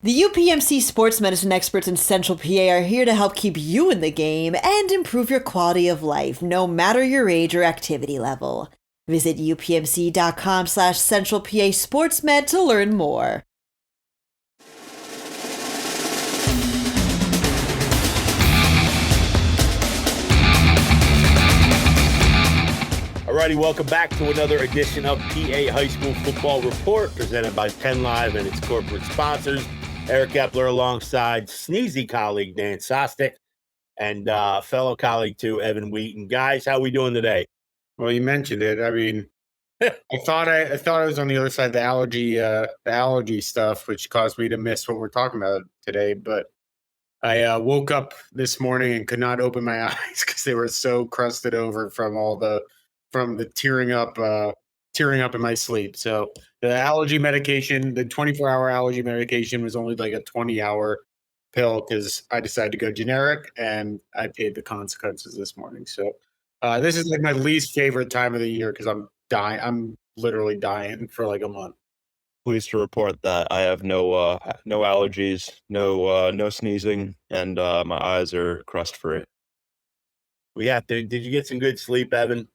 The UPMC sports medicine experts in Central PA are here to help keep you in the game and improve your quality of life, no matter your age or activity level. Visit upmc.com/Central PA SportsMed to learn more. Alrighty, welcome back to another edition of PA High School Football Report, presented by PennLive and its corporate sponsors. Eric Epler alongside sneezy colleague Dan Sostek and fellow colleague too, Evan Wheaton. Guys, how we doing today? Well, you mentioned it. I mean, I thought I was on the other side of the allergy stuff, which caused me to miss what we're talking about today. But I woke up this morning and could not open my eyes because they were so crusted over from the tearing up in my sleep. So the allergy medication, the 24-hour allergy medication, was only like a 20-hour pill because I decided to go generic, and I paid the consequences this morning. So this is like my least favorite time of the year because I'm dying. I'm literally dying for like a month. Pleased to report that I have no allergies, no sneezing, and my eyes are crust free. Did you get some good sleep, Evan?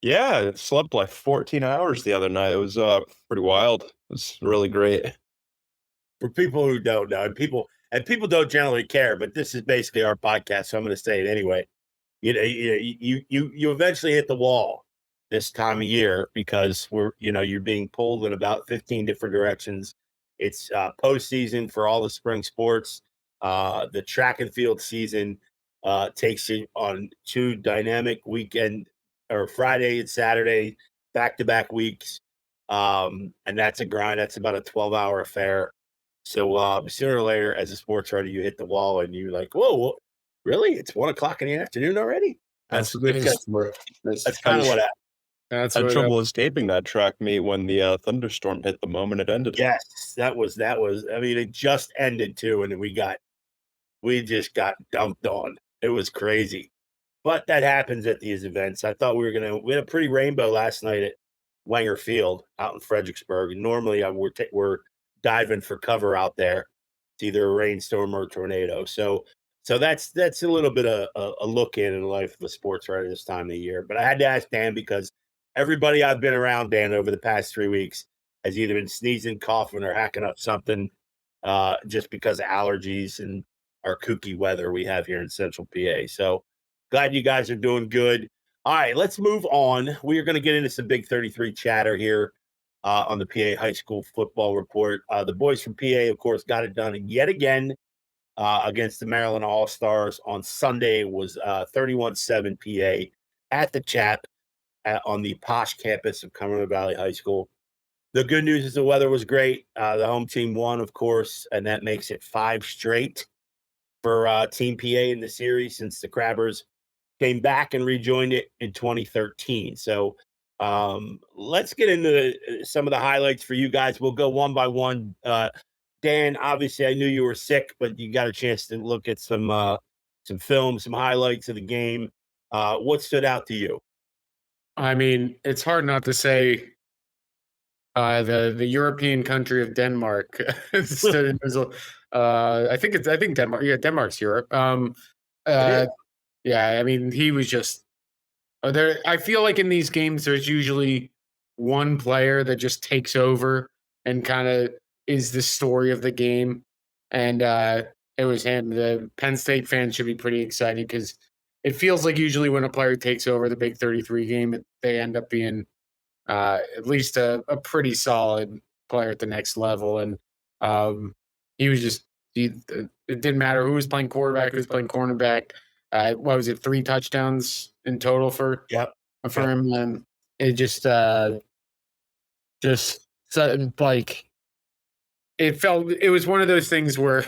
Yeah, I slept like 14 hours the other night. It was pretty wild. It was really great. For people who don't know, and people don't generally care, but this is basically our podcast, so I'm going to say it anyway. You eventually hit the wall this time of year because you're being pulled in about 15 different directions. It's postseason for all the spring sports. The track and field season takes you on two dynamic weekend or Friday and Saturday back-to-back weeks. And that's a grind. That's about a 12-hour affair. So sooner or later, as a sports writer, you hit the wall and you're like, whoa, really? It's 1:00 in the afternoon already? That's kind of what happened. I had trouble escaping that track meet when the thunderstorm hit the moment it ended. Yes, that was. I mean, it just ended too, and we just got dumped on. It was crazy, but that happens at these events. I thought we had a pretty rainbow last night at Wenger Field out in Fredericksburg. And normally, we're diving for cover out there. It's either a rainstorm or a tornado. So that's a little bit of a look in the life of a sports writer this time of the year. But I had to ask Dan because everybody I've been around, Dan, over the past 3 weeks has either been sneezing, coughing, or hacking up something just because of allergies and our kooky weather we have here in Central PA. So glad you guys are doing good. All right, let's move on. We are going to get into some Big 33 chatter here on the PA High School Football Report. The boys from PA, of course, got it done yet again against the Maryland All-Stars on Sunday. It was 31-7 PA at the Chap on the posh campus of Cumberland Valley High School. The good news is the weather was great. The home team won, of course, and that makes it 5 straight for Team PA in the series since the Crabbers came back and rejoined it in 2013. So let's get into some of the highlights for you guys. We'll go one by one. Dan, obviously, I knew you were sick, but you got a chance to look at some film, some highlights of the game. What stood out to you? I mean, it's hard not to say the European country of Denmark. I think Denmark. Yeah, Denmark's Europe. Yeah, I mean, he was just there. I feel like in these games, there's usually one player that just takes over and kind of is the story of the game, and it was him. The Penn State fans should be pretty excited because it feels like usually when a player takes over the Big 33 game, they end up being at least a pretty solid player at the next level. And he was just it didn't matter who was playing quarterback, who was playing cornerback. What was it? 3 touchdowns in total for him, and it just like it was one of those things where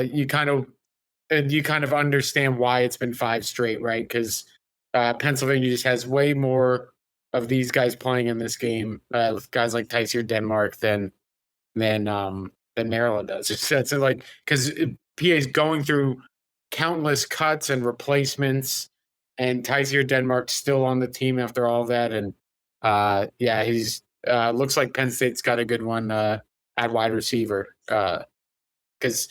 you kind of understand why it's been 5 straight, right? Because Pennsylvania just has way more of these guys playing in this game, with guys like Tysier Denmark than Maryland does. It's like because PA is going through countless cuts and replacements, and Tysier Denmark's still on the team after all that. And he's looks like Penn State's got a good one at wide receiver. Because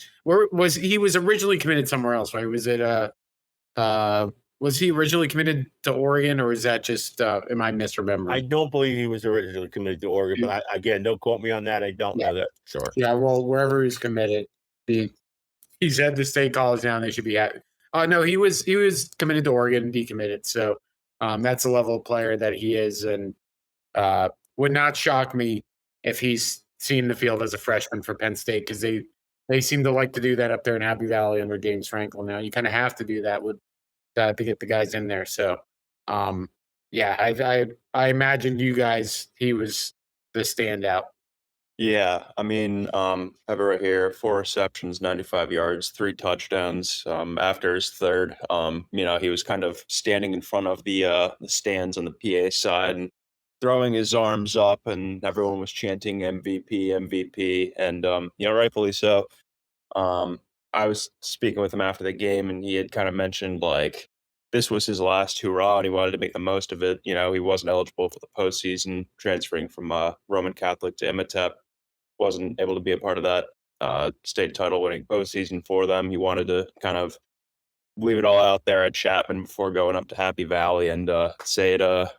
he was originally committed somewhere else, right? Was it was he originally committed to Oregon, or is that just am I misremembering? I don't believe he was originally committed to Oregon, but again, don't quote me on that. I don't know that. Sure. Yeah, well, wherever he's committed, he's had the state college now. They should be at. Oh no, he was committed to Oregon and decommitted. So that's the level of player that he is, and would not shock me if he's seen the field as a freshman for Penn State, because they seem to like to do that up there in Happy Valley under James Franklin. Now you kind of have to do that with to get the guys in there. So yeah, I imagined you guys he was the standout. Yeah, I mean, I have it right here: 4 receptions, 95 yards, 3 touchdowns. After his third, he was kind of standing in front of the stands on the PA side and throwing his arms up, and everyone was chanting MVP, MVP, and rightfully so. I was speaking with him after the game, and he had kind of mentioned like this was his last hurrah, and he wanted to make the most of it. He wasn't eligible for the postseason, transferring from Roman Catholic to Imhotep, wasn't able to be a part of that state title winning postseason for them. He wanted to kind of leave it all out there at Chapman before going up to Happy Valley and say it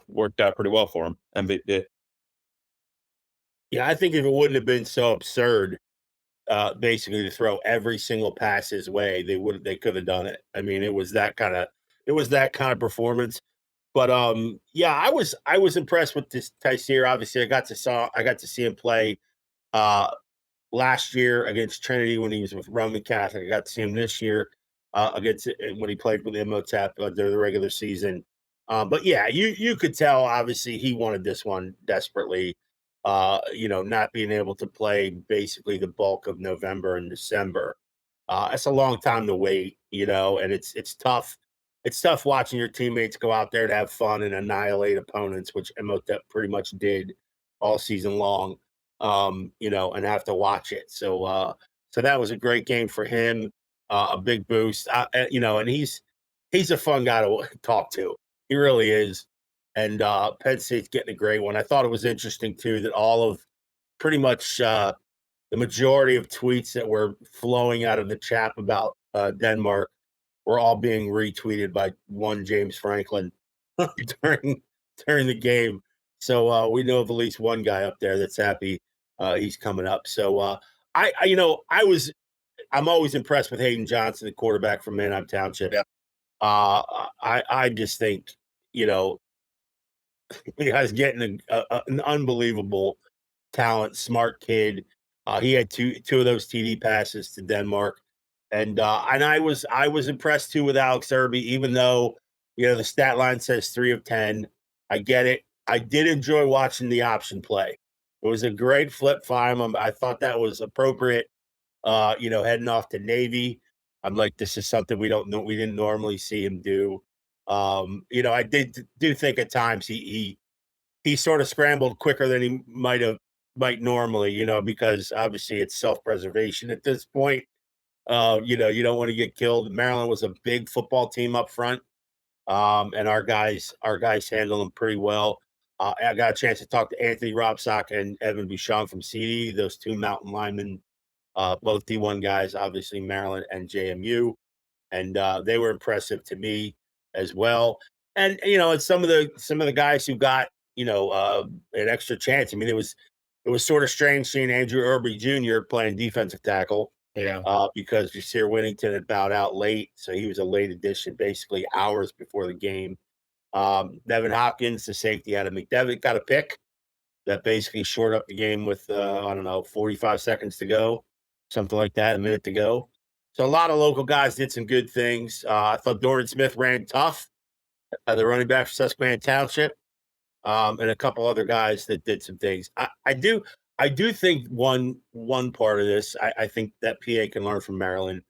worked out pretty well for him. MVP. Yeah, I think if it wouldn't have been so absurd, basically to throw every single pass his way, they could have done it. I mean, it was that kind of performance. But yeah, I was impressed with this Tyseer. Obviously, I got to see him play last year against Trinity when he was with Roman Catholic. I got to see him this year against when he played with Imhotep during the regular season. But yeah, you could tell obviously he wanted this one desperately. Not being able to play basically the bulk of November and December. It's a long time to wait, and it's tough. It's tough watching your teammates go out there to have fun and annihilate opponents, which Imhotep pretty much did all season long. And have to watch it. So that was a great game for him. A big boost. And he's a fun guy to talk to. He really is. And Penn State's getting a great one. I thought it was interesting too that all of pretty much the majority of tweets that were flowing out of the chat about Denmark were all being retweeted by one James Franklin during the game. So we know of at least one guy up there that's happy he's coming up. So I'm always impressed with Hayden Johnson, the quarterback from Manheim Township. Yeah. I just think the guy's getting an unbelievable talent, smart kid. He had two of those TD passes to Denmark, and I was impressed too with Alex Irby, even though the stat line says 3 of 10. I get it. I did enjoy watching the option play. It was a great flip find. I thought that was appropriate. Heading off to Navy. I'm like, this is something we didn't normally see him do. I do think at times he sort of scrambled quicker than he might normally, because obviously it's self-preservation at this point. You don't want to get killed. Maryland was a big football team up front. And our guys handle them pretty well. I got a chance to talk to Anthony Robsock and Evan Bouchon from CD, those two mountain linemen, both D1 guys, obviously Maryland and JMU, and they were impressive to me as well. And it's some of the guys who got an extra chance. I mean, it was sort of strange seeing Andrew Irby Jr. playing defensive tackle. Yeah. Because Jasir Winnington had bowed out late, so he was a late addition, basically hours before the game. Devin Hopkins, the safety out of McDevitt, got a pick that basically shored up the game with 45 seconds to go, something like that, a minute to go. So a lot of local guys did some good things. I thought Dorian Smith ran tough, the running back for Susquehanna Township, and a couple other guys that did some things. I do think one part of this, I think that PA can learn from Maryland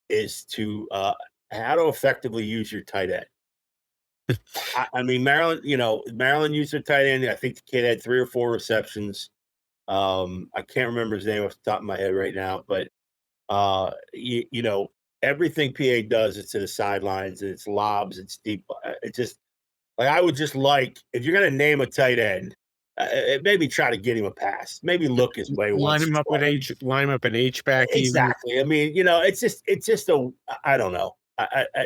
is to how to effectively use your tight end. I mean, Maryland used their tight end. I think the kid had 3 or 4 receptions. I can't remember his name off the top of my head right now, but everything PA does, it's to the sidelines, and it's lobs, it's deep. It's just like I would just like if you're going to name a tight end, maybe try to get him a pass. Maybe look his way Line once. him up with line him up an H back. Exactly. I mean, it's just I don't know.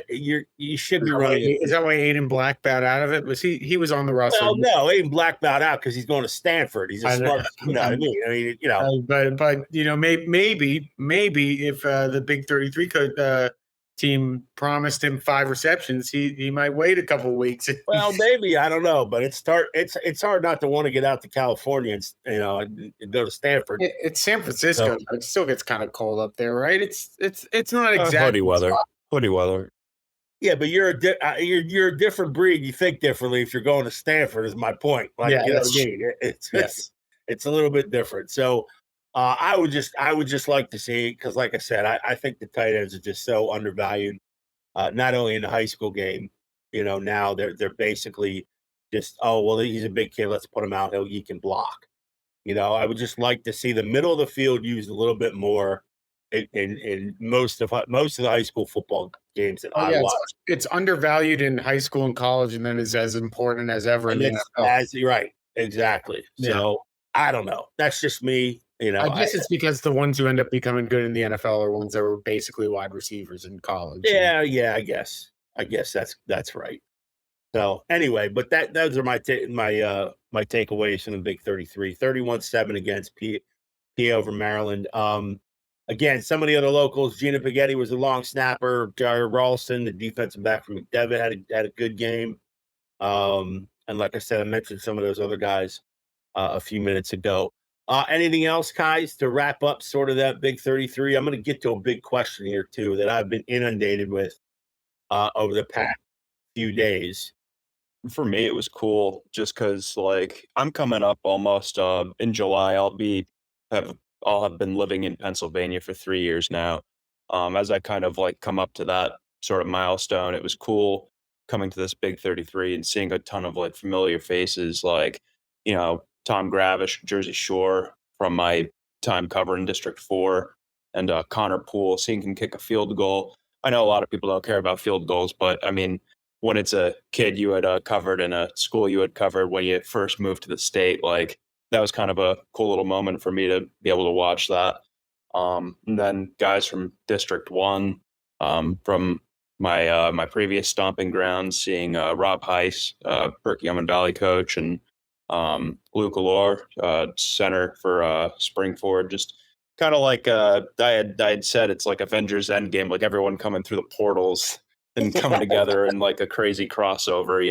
You should be running. Is that why Aiden Black bowed out of it? Was he was on the roster? Well, no, Aiden Black bowed out because he's going to Stanford. He's a smart. You know what I mean? But maybe if the Big 33 team promised him 5 receptions, he might wait a couple of weeks. Well, maybe, I don't know, but it's hard not to want to get out to California and go to Stanford. It's San Francisco, but it still gets kind of cold up there, right? It's not exactly hoodie weather. Yeah, but you're a different breed. You think differently if you're going to Stanford. Is my point. Like, you know what I mean? It's a little bit different. So I would just like to see, because like I said, I think the tight ends are just so undervalued. Not only in the high school game, now they're basically just, oh well, he's a big kid, let's put him out. He can block. I would just like to see the middle of the field used a little bit more in most of the high school football games that I watch. It's undervalued in high school and college, and then is as important as ever in the NFL. Right, exactly. Yeah. So I don't know. That's just me. I guess it's because the ones who end up becoming good in the NFL are ones that were basically wide receivers in college. Yeah. I guess that's right. So anyway, but those are my takeaways from the Big 33. 31-7 against PA over Maryland. Again, some of the other locals, Gina Paghetti was a long snapper. Jair Ralston, the defensive back from McDevitt, had a good game. And like I said, I mentioned some of those other guys a few minutes ago. Anything else, guys, to wrap up sort of that Big 33? I'm going to get to a big question here, too, that I've been inundated with over the past few days. For me, it was cool just because, like, I'm coming up almost in July. I'll have been living in Pennsylvania for 3 years now. As I kind of like come up to that sort of milestone, it was cool coming to this Big 33 and seeing a ton of like familiar faces, like, Tom Gravish, Jersey Shore from my time covering District 4, and Connor Poole, seeing him kick a field goal. I know a lot of people don't care about field goals, but I mean, when it's a kid you had covered in a school you had covered when you first moved to the state, like, that was kind of a cool little moment for me to be able to watch that. And then guys from District 1, from my previous stomping grounds, seeing Rob Heiss, Perkiomen Valley coach, and Luke Allure, center for Springford. Just kind of like I had said, it's like Avengers Endgame, like everyone coming through the portals and coming together in like a crazy crossover.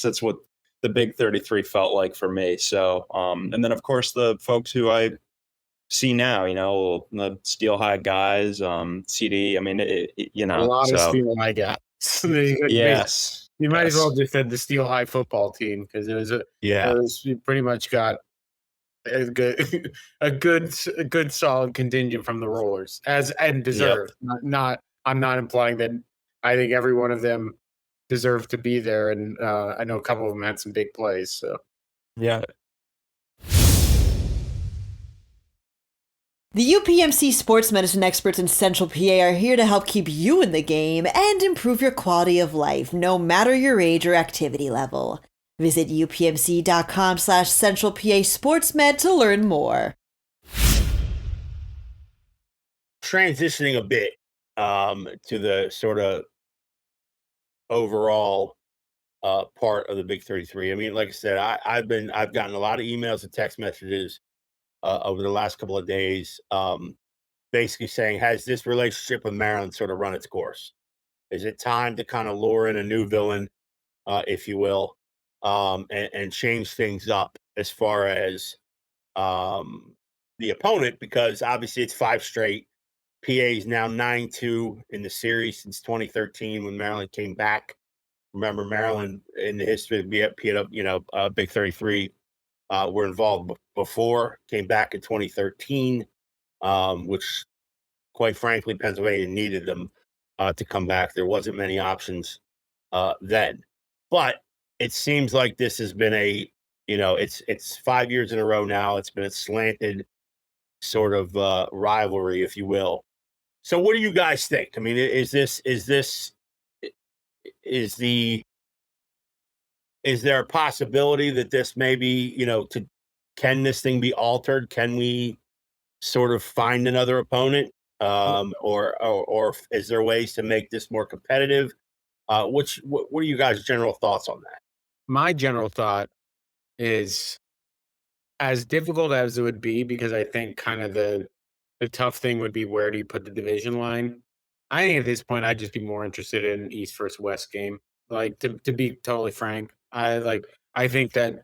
That's what the Big 33 felt like for me. So, and then of course the folks who I see now, the Steel High guys, CD. I mean, a lot of Steel High guys. Yes, you might as well just said the Steel High football team, because you pretty much got a good solid contingent from the Rollers and deserved. Yep. I'm not implying that I think every one of them deserved to be there, and I know a couple of them had some big plays. So, yeah. The UPMC sports medicine experts in Central PA are here to help keep you in the game and improve your quality of life, no matter your age or activity level. Visit upmc.com/Central PA SportsMed to learn more. Transitioning a bit to the sort of overall part of the Big 33. I mean, like I said, I've gotten a lot of emails and text messages over the last couple of days, basically saying, has this relationship with Maryland sort of run its course? Is it time to kind of lure in a new villain, if you will, and change things up as far as the opponent? Because obviously it's 5 straight. PA is now 9-2 in the series since 2013 when Maryland came back. Remember, Maryland in the history of Big 33 were involved before, came back in 2013, which, quite frankly, Pennsylvania needed them to come back. There wasn't many options then. But it seems like this has been it's 5 years in a row now. It's been a slanted sort of rivalry, if you will. So what do you guys think? I mean, is there a possibility that this maybe, can this thing be altered? Can we sort of find another opponent? Or is there ways to make this more competitive? What are you guys' general thoughts on that? My general thought is, as difficult as it would be, because I think kind of the tough thing would be, where do you put the division line? I think at this point I'd just be more interested in East versus West game. Like, to be totally frank, I think that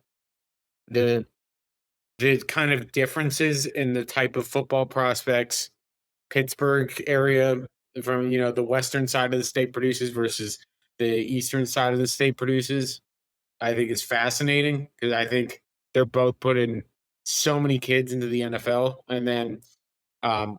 the the kind of differences in the type of football prospects Pittsburgh area from, the western side of the state produces versus the eastern side of the state produces, I think is fascinating, because I think they're both putting so many kids into the NFL. And then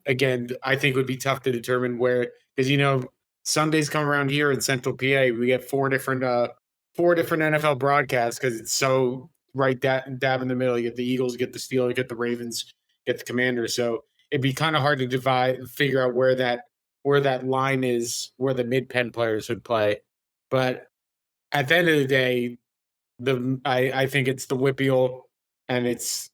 again, I think it would be tough to determine where, because Sundays come around here in Central PA, we get four different NFL broadcasts, because it's so right dab in the middle. You get the Eagles, you get the Steelers, you get the Ravens, you get the Commanders. So it'd be kind of hard to figure out where that line is, where the mid pen players would play. But at the end of the day, I think it's the WPIAL and it's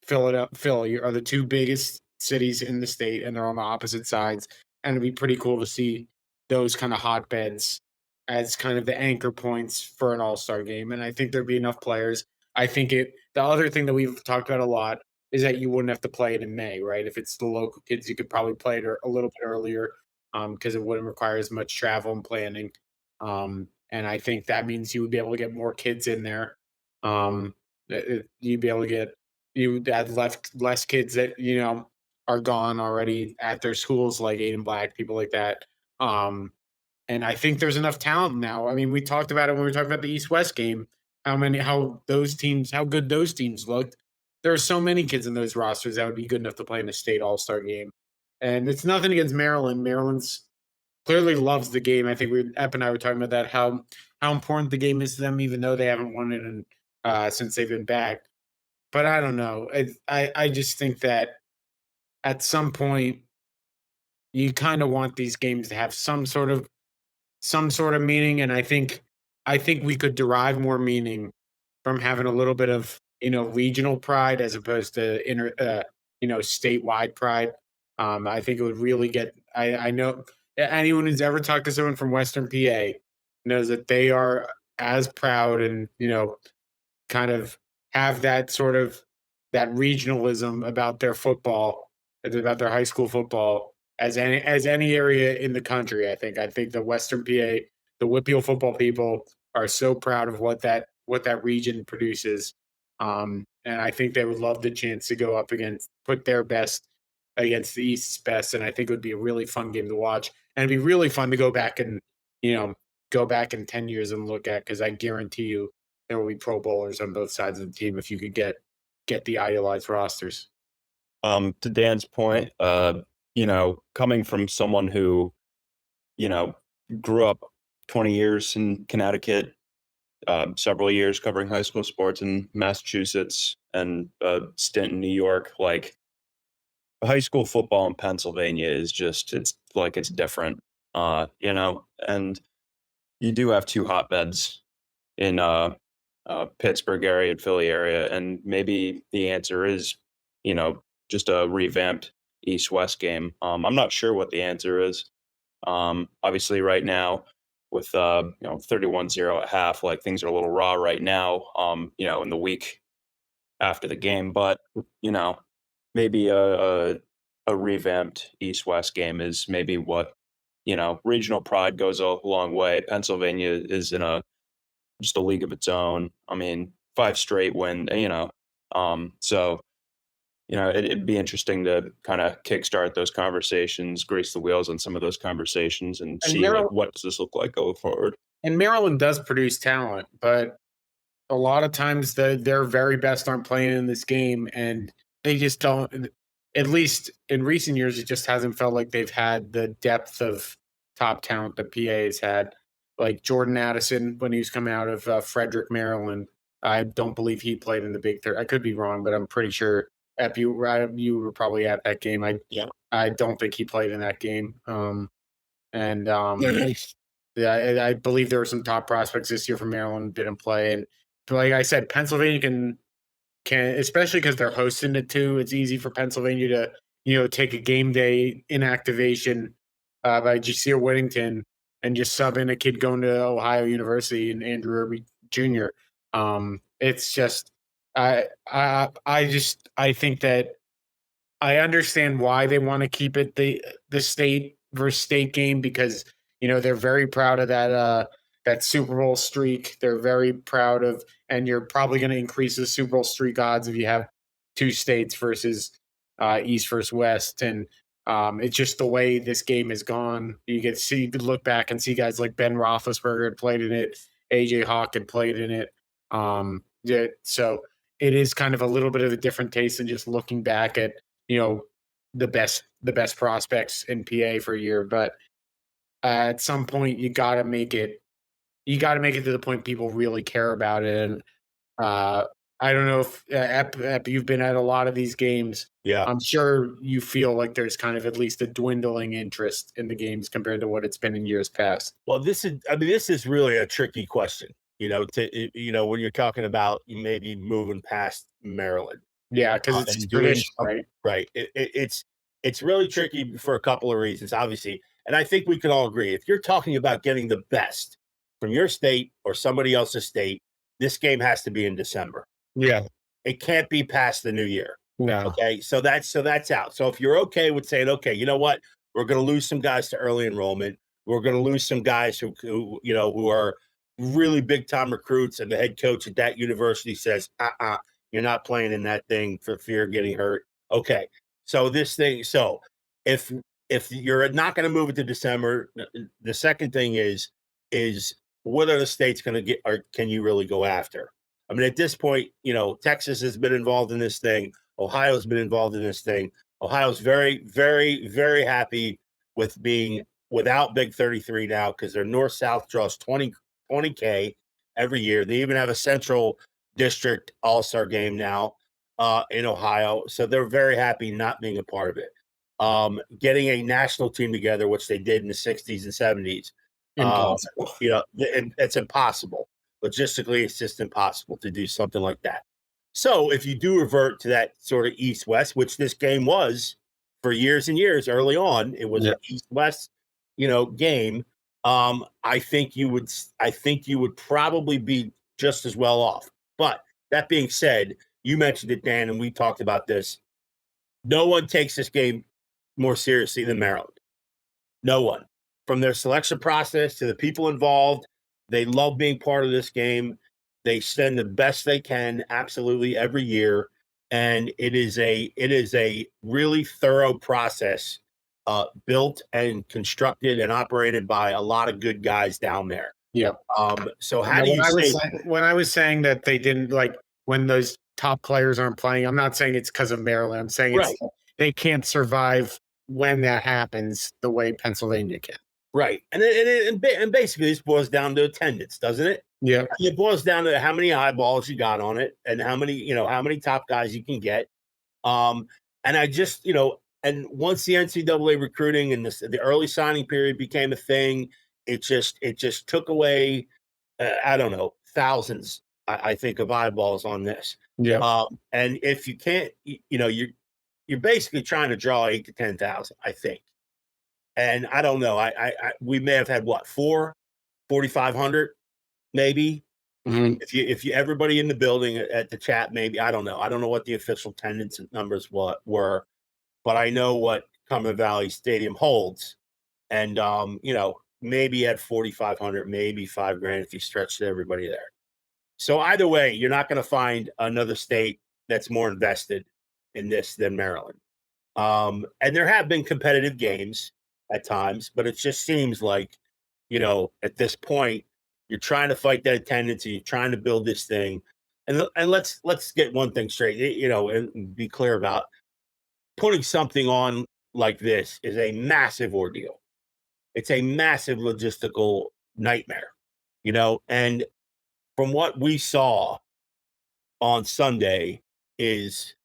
Philly are the two biggest cities in the state, and they're on the opposite sides. And it'd be pretty cool to see those kind of hotbeds as kind of the anchor points for an all-star game. And I think there'd be enough players. I think the other thing that we've talked about a lot is that you wouldn't have to play it in May, right? If it's the local kids, you could probably play it a little bit earlier, because it wouldn't require as much travel and planning. And I think that means you would be able to get more kids in there. You'd be able to get less kids that are gone already at their schools, like Aiden Black, people like that. And I think there's enough talent now. I mean, we talked about it when we were talking about the East-West game, how good those teams looked. There are so many kids in those rosters that would be good enough to play in a state all-star game. And it's nothing against Maryland. Maryland's clearly loves the game. I think Ep and I were talking about that, how important the game is to them, even though they haven't won it since they've been back. But I don't know. I just think that at some point you kind of want these games to have some sort of meaning, and I think we could derive more meaning from having a little bit of regional pride as opposed to statewide pride. I think it would really get. I know anyone who's ever talked to someone from Western PA knows that they are as proud and kind of have that sort of that regionalism about their football, about their high school football, as any area in the country. I think the Western PA, the WPIAL football people are so proud of what that region produces, and I think they would love the chance to go up against, put their best against the East's best, and I think it would be a really fun game to watch, and it'd be really fun to go back and go back in 10 years and look at, because I guarantee you there will be Pro Bowlers on both sides of the team if you could get the idealized rosters. To Dan's point, coming from someone who, grew up 20 years in Connecticut, several years covering high school sports in Massachusetts, and a stint in New York, like high school football in Pennsylvania is just, it's different, and you do have two hotbeds in Pittsburgh area and Philly area, and maybe the answer is, just a revamped East-West game. I'm not sure what the answer is. Obviously, right now with 31-0 at half, like things are a little raw right now. In the week after the game, but maybe a revamped East-West game is maybe what regional pride goes a long way. Pennsylvania is in just a league of its own. I mean, 5 straight win, so, it'd be interesting to kind of kickstart those conversations, grease the wheels on some of those conversations, and see what does this look like going forward. And Maryland does produce talent, but a lot of times their very best aren't playing in this game, and they just don't. At least in recent years, it just hasn't felt like they've had the depth of top talent that PA has had. Like Jordan Addison, when he was coming out of Frederick, Maryland, I don't believe he played in the Big 30. I could be wrong, but I'm pretty sure you were probably at that game. I don't think he played in that game. Yeah, I believe there were some top prospects this year from Maryland didn't play, and like I said, Pennsylvania can, especially because they're hosting it too. It's easy for Pennsylvania to, take a game day inactivation by Jasir Whittington and just sub in a kid going to Ohio University and Andrew Irby Jr. It's just, I think that I understand why they want to keep it the state versus state game, because they're very proud of that Super Bowl streak. They're very proud of, and you're probably going to increase the Super Bowl streak odds if you have two states versus East versus West. And it's just the way this game has gone. You could look back and see guys like Ben Roethlisberger had played in it, AJ Hawk had played in it. So it is kind of a little bit of a different taste than just looking back at the best prospects in PA for a year. But at some point, you got to make it. You got to make it to the point people really care about it. And I don't know if Ep, you've been at a lot of these games. Yeah, I'm sure you feel like there's kind of at least a dwindling interest in the games compared to what it's been in years past. Well, this is really a tricky question. When you're talking about maybe moving past Maryland. Yeah, because it's tradition, right? Right. It's really tricky for a couple of reasons, obviously. And I think we can all agree, if you're talking about getting the best from your state or somebody else's state, this game has to be in December. Yeah. It can't be past the new year. No. Okay. So that's out. So if you're okay with saying, okay, you know what? We're going to lose some guys to early enrollment. We're going to lose some guys who are really big time recruits, and the head coach at that university says, you're not playing in that thing for fear of getting hurt. Okay. So if you're not going to move it to December, the second thing is what are the states going to get, or can you really go after? I mean, at this point, Texas has been involved in this thing. Ohio's been involved in this thing. Ohio's very, very, very happy with being without Big 33 now, because their north-south draws 20K every year. They even have a Central District All-Star game now in Ohio. So they're very happy not being a part of it. Getting a national team together, which they did in the 60s and 70s. Impossible. It's impossible. Logistically, it's just impossible to do something like that. So if you do revert to that sort of East-West, which this game was for years and years early on, it was an East-West, game. I think you would probably be just as well off. But that being said, you mentioned it, Dan, and we talked about this. No one takes this game more seriously than Maryland. No one. From their selection process to the people involved, they love being part of this game. They send the best they can, absolutely, every year, and it is a really thorough process, built and constructed and operated by a lot of good guys down there. Yeah. So how do you say when I was saying that they didn't, like, when those top players aren't playing, I'm not saying it's because of Maryland. I'm saying they can't survive when that happens the way Pennsylvania can. Right. And basically this boils down to attendance, doesn't it? Yeah. It boils down to how many eyeballs you got on it and how many top guys you can get. And I just, and once the NCAA recruiting and the early signing period became a thing, it just took away, I don't know, thousands, I think, of eyeballs on this. Yeah. And if you can't, you're basically trying to draw 8,000 to 10,000, I think. And I don't know. We may have had 4,500, maybe. Mm-hmm. If you everybody in the building at the chat, maybe, I don't know. I don't know what the official attendance numbers were, but I know what Cumberland Valley Stadium holds, and maybe at 4,500, maybe $5,000 if you stretched everybody there. So either way, you're not going to find another state that's more invested in this than Maryland. And there have been competitive games at times, but it just seems like, at this point, you're trying to fight that attendance and you're trying to build this thing. And let's get one thing straight, and be clear about putting something on like this is a massive ordeal. It's a massive logistical nightmare, and from what we saw on Sunday is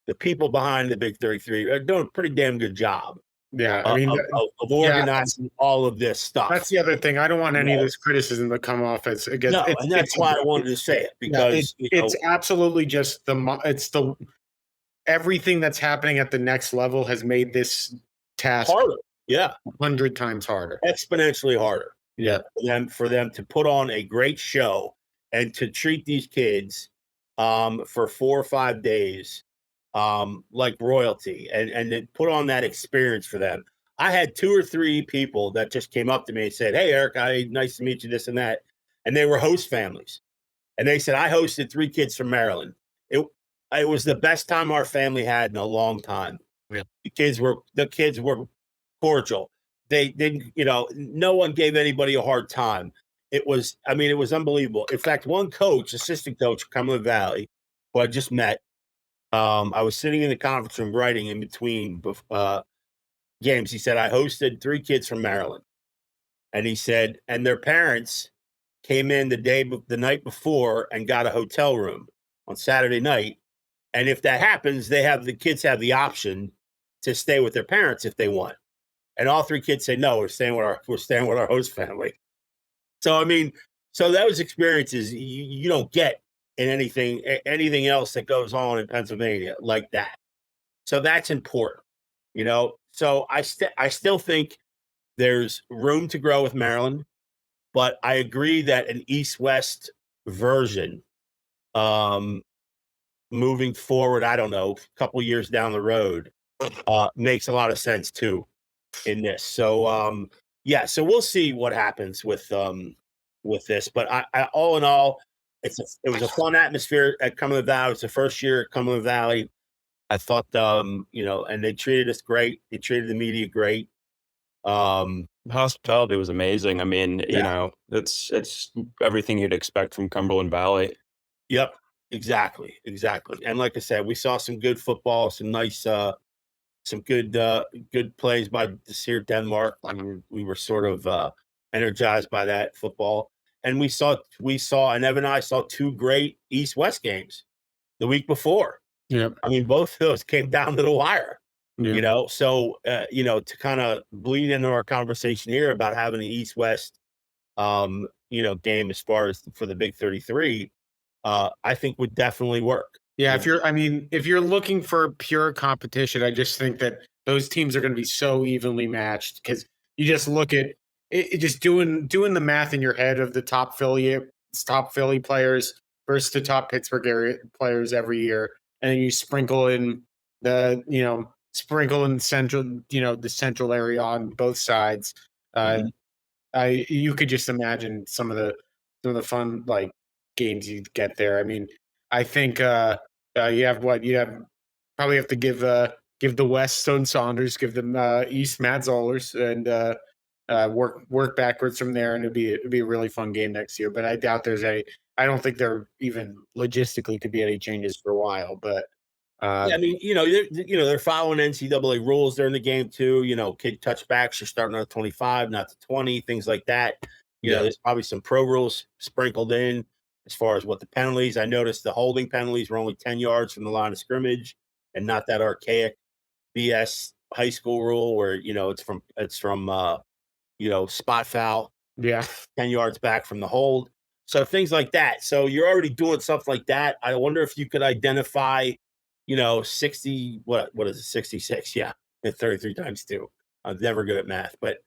the people behind the Big 33 are doing a pretty damn good job. Yeah, I mean, of organizing all of this stuff. that's the other thing. I don't want any of this criticism to come off as against. No, and that's why I wanted to say it, because it's absolutely just everything that's happening at the next level has made this task harder. Yeah, 100 times harder, exponentially harder. Yeah, for them to put on a great show and to treat these kids for 4 or 5 days like royalty, and to put on that experience for them. I had 2 or 3 people that just came up to me and said, "Hey, Eric, nice to meet you, this and that." And they were host families. And they said, "I hosted 3 kids from Maryland. It was the best time our family had in a long time." Yeah. The kids were cordial. They didn't, no one gave anybody a hard time. It was unbelievable. In fact, one coach, assistant coach, Cumberland Valley, who I just met, I was sitting in the conference room writing in between games. He said, "I hosted 3 kids from Maryland." And he said, and their parents came in the night before and got a hotel room on Saturday night. And if that happens, the kids have the option to stay with their parents if they want. And all 3 kids say, "No, we're staying with our host family." So, so those experiences you don't get in anything else that goes on in Pennsylvania like that. So that's important, So I still think there's room to grow with Maryland, but I agree that an East-West version, moving forward, I don't know, a couple years down the road, makes a lot of sense too in this. So, so we'll see what happens with this. But I all in all, it was a fun atmosphere at Cumberland Valley. It's the first year at Cumberland Valley. I thought, and they treated us great. They treated the media great. Hospitality was amazing. It's everything you'd expect from Cumberland Valley. Yep, exactly. And like I said, we saw some good football, some nice, some good plays by this here Denmark. We were sort of energized by that football, and we saw, and Evan and I saw 2 great East-West games the week before. Yeah, Both of those came down to the wire. Yeah. So to kind of bleed into our conversation here about having an East-West game as far as for the Big 33, I think would definitely work. Yeah, if you're looking for pure competition, I just think that those teams are going to be so evenly matched, because you just look at it, just doing the math in your head of the top Philly players versus the top Pittsburgh area players every year, and then you sprinkle in the central, the central area on both sides. You could just imagine some of the fun games you'd get there. I think probably have to give the West Stone Saunders, give them East Matt Zollers, and work backwards from there, and it'd be a really fun game next year. But I doubt I don't think there even logistically could be any changes for a while. But they're following NCAA rules during the game too. Kid touchbacks are starting at 25, not to 20, things like that. There's probably some pro rules sprinkled in as far as what the penalties. I noticed the holding penalties were only 10 yards from the line of scrimmage, and not that archaic BS high school rule where it's from spot foul. Yeah, 10 yards back from the hold. So things like that. So you're already doing stuff like that. I wonder if you could identify 60, what is it, 66? Yeah, 33 times 2. I'm never good at math, but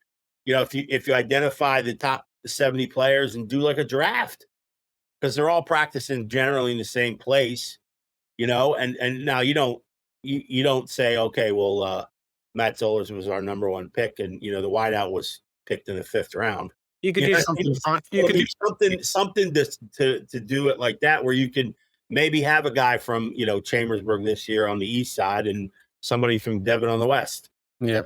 if you identify the top 70 players and do like a draft, because they're all practicing generally in the same place, and now you don't say, okay, well, Matt Zollers was our number 1 pick, and the wideout was picked in the 5th round. You could do something fun. You could do something to do it like that, where you can maybe have a guy from Chambersburg this year on the east side and somebody from Devon on the west. Yeah,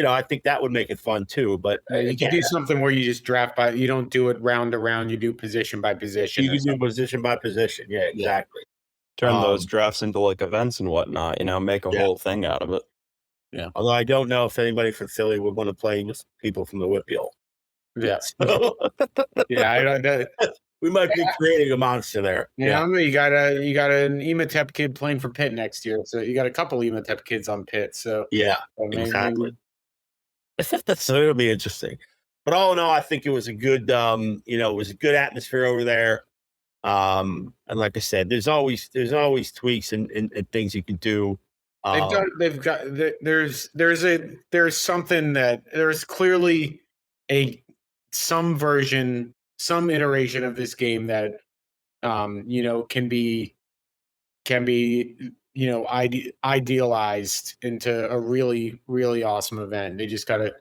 I think that would make it fun too. But you can do something where you just draft by. You don't do it round to round. You do position by position. You can do position by position. Yeah, exactly. Turn those drafts into like events and whatnot. Make a whole thing out of it. Yeah. Although I don't know if anybody from Philly would want to play with people from the Whitfield. Yeah. Yeah, I don't know. We might be creating a monster there. Yeah, you got an Ematep kid playing for Pitt next year, so you got a couple Ematep kids on Pitt. So Exactly. It'll be interesting. But all in all, I think it was a good, it was a good atmosphere over there. And like I said, there's always tweaks and things you can do. There's something that there's clearly some iteration of this game that can be idealized into a really, really awesome event. They just gotta.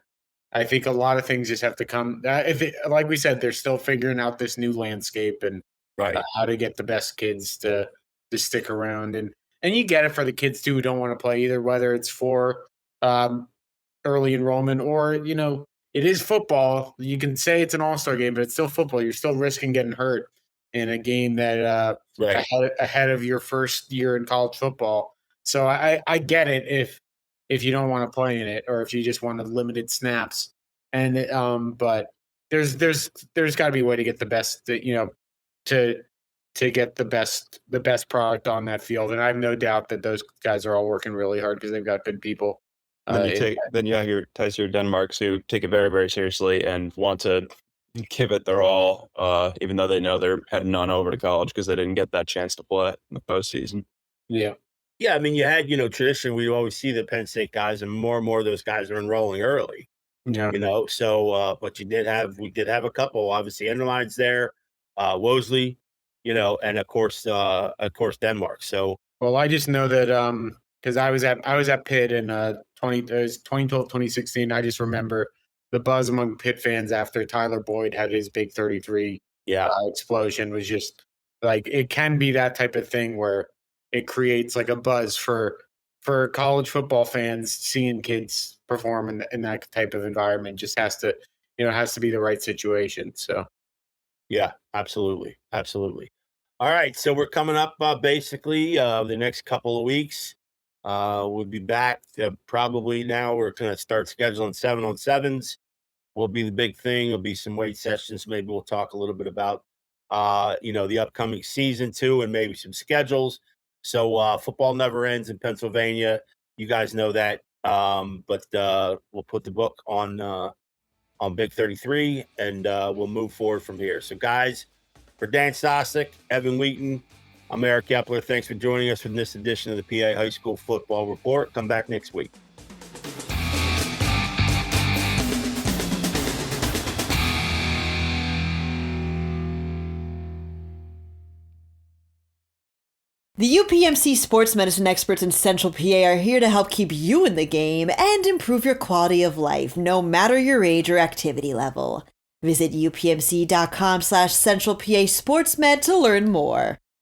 I think a lot of things just have to come. Like we said, they're still figuring out this new landscape and how to get the best kids to stick around, and you get it for the kids too who don't want to play either, whether it's for early enrollment or it is football. You can say it's an all-star game, but it's still football. You're still risking getting hurt in a game that ahead of your first year in college football. So I get it if you don't want to play in it or if you just want limited snaps. And but there's got to be a way to get the best to get the best product on that field. And I have no doubt that those guys are all working really hard because they've got good people. Then you have your Denmarks who take it very, very seriously and want to give it their all, even though they know they're heading on over to college because they didn't get that chance to play in the postseason. Yeah. Yeah, I mean, you had, tradition. We always see the Penn State guys, and more of those guys are enrolling early. Yeah. So, but we did have a couple, obviously, Enderline's there, Wosley, and of course, Denmark. So, well, I just know that because I was at Pitt in 2012, 2016. I just remember the buzz among Pitt fans after Tyler Boyd had his big 33 explosion was just like, it can be that type of thing where it creates like a buzz for college football fans seeing kids perform in that type of environment. Just has to be the right situation. So yeah, absolutely. All right, so we're coming up basically the next couple of weeks. We'll be back probably now. We're going to start scheduling 7-on-7s. Will be the big thing. There'll be some weight sessions. Maybe we'll talk a little bit about the upcoming season too, and maybe some schedules. So football never ends in Pennsylvania. You guys know that. But we'll put the book on Big 33, and we'll move forward from here. So, guys, for Dan Sostek, Evan Wheaton, I'm Eric Epler. Thanks for joining us for this edition of the PA High School Football Report. Come back next week. The UPMC sports medicine experts in Central PA are here to help keep you in the game and improve your quality of life, no matter your age or activity level. Visit upmc.com/Central PA SportsMed to learn more.